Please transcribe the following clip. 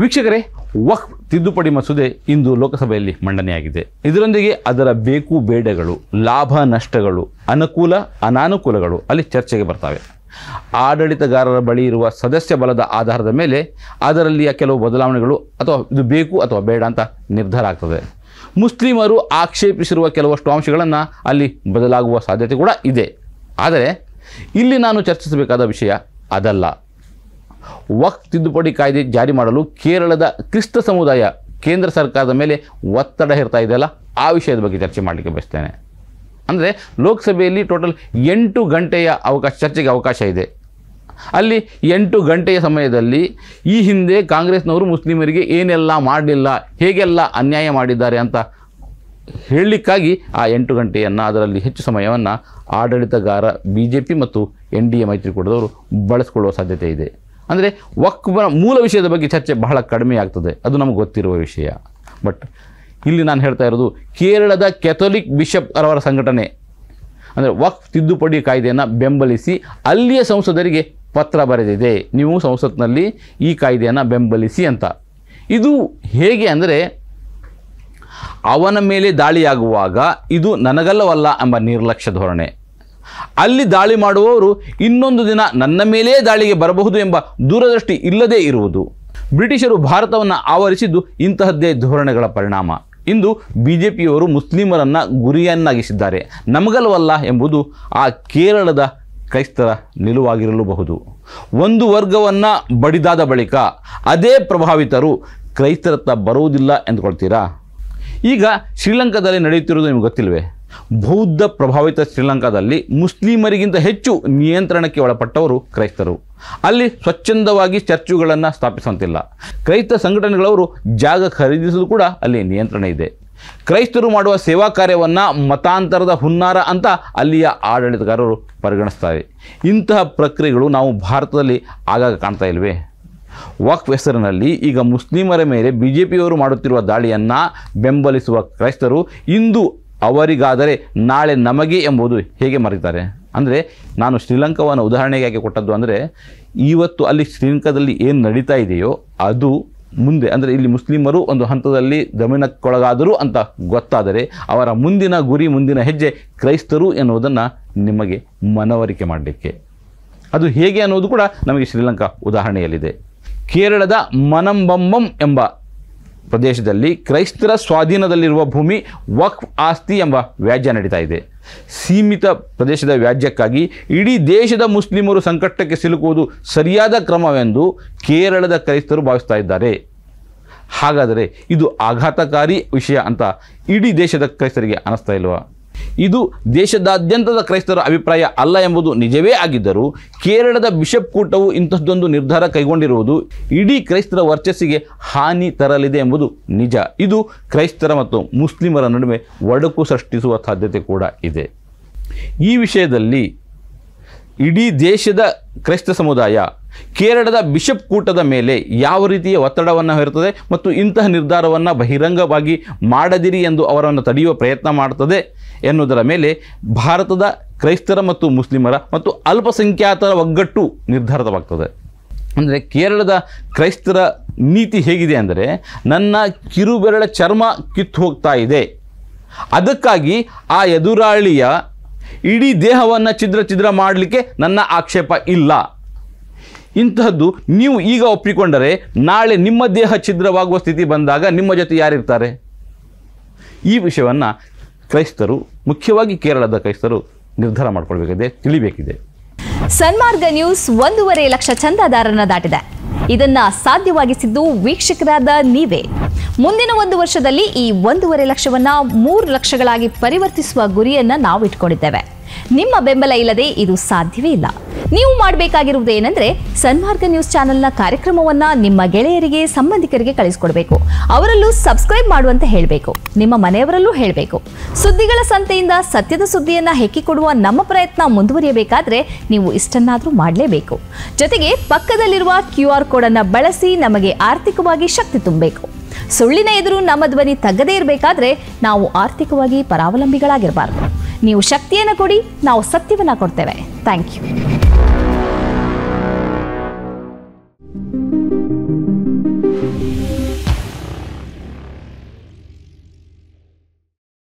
ವೀಕ್ಷಕರೇ, ವಕ್ಫ್ ತಿದ್ದುಪಡಿ ಮಸೂದೆ ಇಂದು ಲೋಕಸಭೆಯಲ್ಲಿ ಮಂಡನೆಯಾಗಿದೆ. ಇದರೊಂದಿಗೆ ಅದರ ಬೇಕು ಬೇಡಗಳು, ಲಾಭ ನಷ್ಟಗಳು, ಅನುಕೂಲ ಅನಾನುಕೂಲಗಳು ಅಲ್ಲಿ ಚರ್ಚೆಗೆ ಬರ್ತವೆ. ಆಡಳಿತಗಾರರ ಬಳಿ ಇರುವ ಸದಸ್ಯ ಬಲದ ಆಧಾರದ ಮೇಲೆ ಅದರಲ್ಲಿಯ ಕೆಲವು ಬದಲಾವಣೆಗಳು ಅಥವಾ ಇದು ಬೇಕು ಅಥವಾ ಬೇಡ ಅಂತ ನಿರ್ಧಾರ ಆಗ್ತದೆ. ಮುಸ್ಲಿಮರು ಆಕ್ಷೇಪಿಸಿರುವ ಕೆಲವಷ್ಟು ಅಂಶಗಳನ್ನು ಅಲ್ಲಿ ಬದಲಾಗುವ ಸಾಧ್ಯತೆ ಕೂಡ ಇದೆ. ಆದರೆ ಇಲ್ಲಿ ನಾನು ಚರ್ಚಿಸಬೇಕಾದ ವಿಷಯ ಅದಲ್ಲ. ವಕ್ಫ್ ತಿದ್ದುಪಡಿ ಕಾಯ್ದೆ ಜಾರಿ ಮಾಡಲು ಕೇರಳದ ಕ್ರಿಸ್ತ ಸಮುದಾಯ ಕೇಂದ್ರ ಸರ್ಕಾರದ ಮೇಲೆ ಒತ್ತಡ ಹೇರ್ತಾ ಇದೆಯಲ್ಲ, ಆ ವಿಷಯದ ಬಗ್ಗೆ ಚರ್ಚೆ ಮಾಡಲಿಕ್ಕೆ ಬಯಸ್ತೇನೆ. ಅಂದರೆ ಲೋಕಸಭೆಯಲ್ಲಿ ಟೋಟಲ್ 8 ಗಂಟೆಯ ಚರ್ಚೆಗೆ ಅವಕಾಶ ಇದೆ. ಅಲ್ಲಿ 8 ಗಂಟೆಯ ಸಮಯದಲ್ಲಿ ಈ ಹಿಂದೆ ಕಾಂಗ್ರೆಸ್ನವರು ಮುಸ್ಲಿಮರಿಗೆ ಏನೆಲ್ಲ ಮಾಡಲಿಲ್ಲ, ಹೇಗೆಲ್ಲ ಅನ್ಯಾಯ ಮಾಡಿದ್ದಾರೆ ಅಂತ ಹೇಳಲಿಕ್ಕಾಗಿ ಆ 8 ಗಂಟೆಯನ್ನು, ಅದರಲ್ಲಿ ಹೆಚ್ಚು ಸಮಯವನ್ನು ಆಡಳಿತಗಾರ BJP ಮತ್ತು NDA ಮೈತ್ರಿಕೂಟದವರು ಬಳಸಿಕೊಳ್ಳುವ ಸಾಧ್ಯತೆ ಇದೆ. ಅಂದರೆ ವಕ್ಫ್ನ ಮೂಲ ವಿಷಯದ ಬಗ್ಗೆ ಚರ್ಚೆ ಬಹಳ ಕಡಿಮೆ ಆಗ್ತದೆ, ಅದು ನಮಗೆ ಗೊತ್ತಿರುವ ವಿಷಯ. ಬಟ್ ಇಲ್ಲಿ ನಾನು ಹೇಳ್ತಾ ಇರೋದು ಕೇರಳದ ಕ್ಯಾಥೋಲಿಕ್ ಬಿಷಪ್ ಅವರ ಸಂಘಟನೆ ಅಂದರೆ ವಕ್ಫ್ ತಿದ್ದುಪಡಿ ಕಾಯ್ದೆಯನ್ನು ಬೆಂಬಲಿಸಿ ಅಲ್ಲಿಯ ಸಂಸದರಿಗೆ ಪತ್ರ ಬರೆದಿದೆ, ನೀವು ಸಂಸತ್ನಲ್ಲಿ ಈ ಕಾಯ್ದೆಯನ್ನು ಬೆಂಬಲಿಸಿ ಅಂತ. ಇದು ಹೇಗೆ ಅಂದರೆ, ಅವನ ಮೇಲೆ ದಾಳಿಯಾಗುವಾಗ ಇದು ನನಗಲ್ಲವಲ್ಲ ಎಂಬ ನಿರ್ಲಕ್ಷ್ಯ ಧೋರಣೆ, ಅಲ್ಲಿ ದಾಳಿ ಮಾಡುವವರು ಇನ್ನೊಂದು ದಿನ ನನ್ನ ಮೇಲೇ ದಾಳಿಗೆ ಬರಬಹುದು ಎಂಬ ದೂರದೃಷ್ಟಿ ಇಲ್ಲದೇ ಇರುವುದು. ಬ್ರಿಟಿಷರು ಭಾರತವನ್ನು ಆವರಿಸಿದ್ದು ಇಂತಹದ್ದೇ ಧೋರಣೆಗಳ ಪರಿಣಾಮ. ಇಂದು BJPಯವರು ಮುಸ್ಲಿಮರನ್ನು ಗುರಿಯನ್ನಾಗಿಸಿದ್ದಾರೆ, ನಮಗಲ್ಲವಲ್ಲ ಎಂಬುದು ಆ ಕೇರಳದ ಕ್ರೈಸ್ತರ ನಿಲುವಾಗಿರಲೂಬಹುದು. ಒಂದು ವರ್ಗವನ್ನು ಬಡಿದಾದ ಬಳಿಕ ಅದೇ ಪ್ರಭಾವಿತರು ಕ್ರೈಸ್ತರತ್ತ ಬರುವುದಿಲ್ಲ ಎಂದುಕೊಳ್ತೀರಾ? ಈಗ ಶ್ರೀಲಂಕಾದಲ್ಲಿ ನಡೆಯುತ್ತಿರುವುದು ನಿಮಗೆ ಗೊತ್ತಿಲ್ವೇ? ಬೌದ್ಧ ಪ್ರಭಾವಿತ ಶ್ರೀಲಂಕಾದಲ್ಲಿ ಮುಸ್ಲಿಮರಿಗಿಂತ ಹೆಚ್ಚು ನಿಯಂತ್ರಣಕ್ಕೆ ಒಳಪಟ್ಟವರು ಕ್ರೈಸ್ತರು. ಅಲ್ಲಿ ಸ್ವಚ್ಛಂದವಾಗಿ ಚರ್ಚುಗಳನ್ನು ಸ್ಥಾಪಿಸುವಂತಿಲ್ಲ. ಕ್ರೈಸ್ತ ಸಂಘಟನೆಗಳವರು ಜಾಗ ಖರೀದಿಸಲು ಕೂಡ ಅಲ್ಲಿ ನಿಯಂತ್ರಣ ಇದೆ. ಕ್ರೈಸ್ತರು ಮಾಡುವ ಸೇವಾ ಕಾರ್ಯವನ್ನು ಮತಾಂತರದ ಹುನ್ನಾರ ಅಂತ ಅಲ್ಲಿಯ ಆಡಳಿತಗಾರರು ಪರಿಗಣಿಸ್ತಾರೆ. ಇಂತಹ ಪ್ರಕ್ರಿಯೆಗಳು ನಾವು ಭಾರತದಲ್ಲಿ ಆಗಾಗ ಕಾಣ್ತಾ ಇಲ್ವೇ? ವಕ್ಫ್ ಹೆಸರಿನಲ್ಲಿ ಈಗ ಮುಸ್ಲಿಮರ ಮೇಲೆ BJPಯವರು ಮಾಡುತ್ತಿರುವ ದಾಳಿಯನ್ನು ಬೆಂಬಲಿಸುವ ಕ್ರೈಸ್ತರು ಇಂದು ಅವರಿಗಾದರೆ ನಾಳೆ ನಮಗೆ ಎಂಬುದು ಹೇಗೆ ಮರೀತಾರೆ? ಅಂದರೆ ನಾನು ಶ್ರೀಲಂಕಾವನ್ನು ಉದಾಹರಣೆಗೆ ಯಾಕೆ ಕೊಟ್ಟದ್ದು ಅಂದರೆ, ಇವತ್ತು ಅಲ್ಲಿ ಶ್ರೀಲಂಕಾದಲ್ಲಿ ಏನು ನಡೀತಾ ಇದೆಯೋ ಅದು ಮುಂದೆ, ಅಂದರೆ ಇಲ್ಲಿ ಮುಸ್ಲಿಮರು ಒಂದು ಹಂತದಲ್ಲಿ ದಮನಕ್ಕೊಳಗಾದರು ಅಂತ ಗೊತ್ತಾದರೆ ಅವರ ಮುಂದಿನ ಗುರಿ, ಮುಂದಿನ ಹೆಜ್ಜೆ ಕ್ರೈಸ್ತರು ಎನ್ನುವುದನ್ನು ನಿಮಗೆ ಮನವರಿಕೆ ಮಾಡಲಿಕ್ಕೆ. ಅದು ಹೇಗೆ ಅನ್ನೋದು ಕೂಡ ನಮಗೆ ಶ್ರೀಲಂಕಾ ಉದಾಹರಣೆಯಲ್ಲಿದೆ. ಕೇರಳದ ಮನಂಬಂಬಂ ಎಂಬ ಪ್ರದೇಶದಲ್ಲಿ ಕ್ರೈಸ್ತರ ಸ್ವಾಧೀನದಲ್ಲಿರುವ ಭೂಮಿ ವಕ್ಫ್ ಆಸ್ತಿ ಎಂಬ ವ್ಯಾಜ್ಯ ನಡೀತಾ ಇದೆ. ಸೀಮಿತ ಪ್ರದೇಶದ ವ್ಯಾಜ್ಯಕ್ಕಾಗಿ ಇಡೀ ದೇಶದ ಮುಸ್ಲಿಮರು ಸಂಕಷ್ಟಕ್ಕೆ ಸಿಲುಕುವುದು ಸರಿಯಾದ ಕ್ರಮವೆಂದು ಕೇರಳದ ಕ್ರೈಸ್ತರು ಭಾವಿಸ್ತಾ ಇದ್ದಾರೆ. ಹಾಗಾದರೆ ಇದು ಆಘಾತಕಾರಿ ವಿಷಯ ಅಂತ ಇಡೀ ದೇಶದ ಕ್ರೈಸ್ತರಿಗೆ ಅನ್ನಿಸ್ತಾ ಇಲ್ವಾ? ಇದು ದೇಶದಾದ್ಯಂತದ ಕ್ರೈಸ್ತರ ಅಭಿಪ್ರಾಯ ಅಲ್ಲ ಎಂಬುದು ನಿಜವೇ ಆಗಿದ್ದರೂ ಕೇರಳದ ಬಿಷಪ್ ಕೂಟವು ಇಂಥದ್ದೊಂದು ನಿರ್ಧಾರ ಕೈಗೊಂಡಿರುವುದು ಇಡೀ ಕ್ರೈಸ್ತರ ವರ್ಚಸ್ಸಿಗೆ ಹಾನಿ ತರಲಿದೆ ಎಂಬುದು ನಿಜ. ಇದು ಕ್ರೈಸ್ತರ ಮತ್ತು ಮುಸ್ಲಿಮರ ನಡುವೆ ಒಡಕು ಸೃಷ್ಟಿಸುವ ಸಾಧ್ಯತೆ ಕೂಡ ಇದೆ. ಈ ವಿಷಯದಲ್ಲಿ ಇಡೀ ದೇಶದ ಕ್ರೈಸ್ತ ಸಮುದಾಯ ಕೇರಳದ ಬಿಷಪ್ ಕೂಟದ ಮೇಲೆ ಯಾವ ರೀತಿಯ ಒತ್ತಡವನ್ನು ಹೇರುತ್ತದೆ ಮತ್ತು ಇಂತಹ ನಿರ್ಧಾರವನ್ನು ಬಹಿರಂಗವಾಗಿ ಮಾಡದಿರಿ ಎಂದು ಅವರನ್ನು ತಡೆಯುವ ಪ್ರಯತ್ನ ಮಾಡುತ್ತದೆ ಎನ್ನುವುದರ ಮೇಲೆ ಭಾರತದ ಕ್ರೈಸ್ತರ ಮತ್ತು ಮುಸ್ಲಿಮರ ಮತ್ತು ಅಲ್ಪಸಂಖ್ಯಾತರ ಒಗ್ಗಟ್ಟು ನಿರ್ಧಾರಿತವಾಗ್ತದೆ. ಅಂದರೆ ಕೇರಳದ ಕ್ರೈಸ್ತರ ನೀತಿ ಹೇಗಿದೆ ಅಂದರೆ, ನನ್ನ ಕಿರುಬೆರಳ ಚರ್ಮ ಕಿತ್ತು ಹೋಗ್ತಾ ಇದೆ, ಅದಕ್ಕಾಗಿ ಆ ಎದುರಾಳಿಯ ಇಡೀ ದೇಹವನ್ನು ಛಿದ್ರ ಮಾಡಲಿಕ್ಕೆ ನನ್ನ ಆಕ್ಷೇಪ ಇಲ್ಲ. ಇಂತಹದ್ದು ನೀವು ಈಗ ಒಪ್ಪಿಕೊಂಡರೆ ನಾಳೆ ನಿಮ್ಮ ದೇಹ ಛಿದ್ರವಾಗುವ ಸ್ಥಿತಿ ಬಂದಾಗ ನಿಮ್ಮ ಜೊತೆ ಯಾರಿರ್ತಾರೆ? ಈ ವಿಷಯವನ್ನು ಕ್ರೈಸ್ತರು, ಮುಖ್ಯವಾಗಿ ಕೇರಳದ ಕ್ರೈಸ್ತರು ನಿರ್ಧಾರ ಮಾಡಿಕೊಳ್ಬೇಕಿದೆ, ತಿಳಿಬೇಕಿದೆ. ಸನ್ಮಾರ್ಗ ನ್ಯೂಸ್ 1.5 ಲಕ್ಷ ಚಂದಾದಾರರನ್ನ ದಾಟಿದೆ. ಇದನ್ನ ಸಾಧ್ಯವಾಗಿಸಿದ್ದು ವೀಕ್ಷಕರಾದ ನೀವೇ. ಮುಂದಿನ 1 ವರ್ಷದಲ್ಲಿ ಈ 1.5 ಲಕ್ಷವನ್ನ 3 ಲಕ್ಷಗಳಾಗಿ ಪರಿವರ್ತಿಸುವ ಗುರಿಯನ್ನ ನಾವು ಇಟ್ಕೊಂಡಿದ್ದೇವೆ. ನಿಮ್ಮ ಬೆಂಬಲ ಇಲ್ಲದೆ ಇದು ಸಾಧ್ಯವೇ ಇಲ್ಲ. ನೀವು ಮಾಡಬೇಕಾಗಿರುವುದು ಏನಂದ್ರೆ, ಸನ್ಮಾರ್ಗ ನ್ಯೂಸ್ ಚಾನೆಲ್ನ ಕಾರ್ಯಕ್ರಮವನ್ನ ನಿಮ್ಮ ಗೆಳೆಯರಿಗೆ, ಸಂಬಂಧಿಕರಿಗೆ ಕಳಿಸಿಕೊಡಬೇಕು. ಅವರಲ್ಲೂ ಸಬ್ಸ್ಕ್ರೈಬ್ ಮಾಡುವಂತೆ ಹೇಳಬೇಕು. ನಿಮ್ಮ ಮನೆಯವರಲ್ಲೂ ಹೇಳಬೇಕು. ಸುದ್ದಿಗಳ ಸಂತೆಯಿಂದ ಸತ್ಯದ ಸುದ್ದಿಯನ್ನ ಹೆಕ್ಕಿಕೊಡುವ ನಮ್ಮ ಪ್ರಯತ್ನ ಮುಂದುವರಿಯಬೇಕಾದ್ರೆ ನೀವು ಇಷ್ಟನ್ನಾದರೂ ಮಾಡಲೇಬೇಕು. ಜೊತೆಗೆ ಪಕ್ಕದಲ್ಲಿರುವ QR ಕೋಡ್ ಅನ್ನು ಬಳಸಿ ನಮಗೆ ಆರ್ಥಿಕವಾಗಿ ಶಕ್ತಿ ತುಂಬಬೇಕು. ಸುಳ್ಳಿನ ಎದುರು ನಮ್ಮ ಧ್ವನಿ ತಗ್ಗದೇ ಇರಬೇಕಾದ್ರೆ ನಾವು ಆರ್ಥಿಕವಾಗಿ ಪರಾವಲಂಬಿಗಳಾಗಿರಬಾರದು. ನೀವು ಶಕ್ತಿಯನ್ನು ಕೊಡಿ, ನಾವು ಸತ್ಯವನ್ನ ಕೊಡ್ತೇವೆ. Thank you.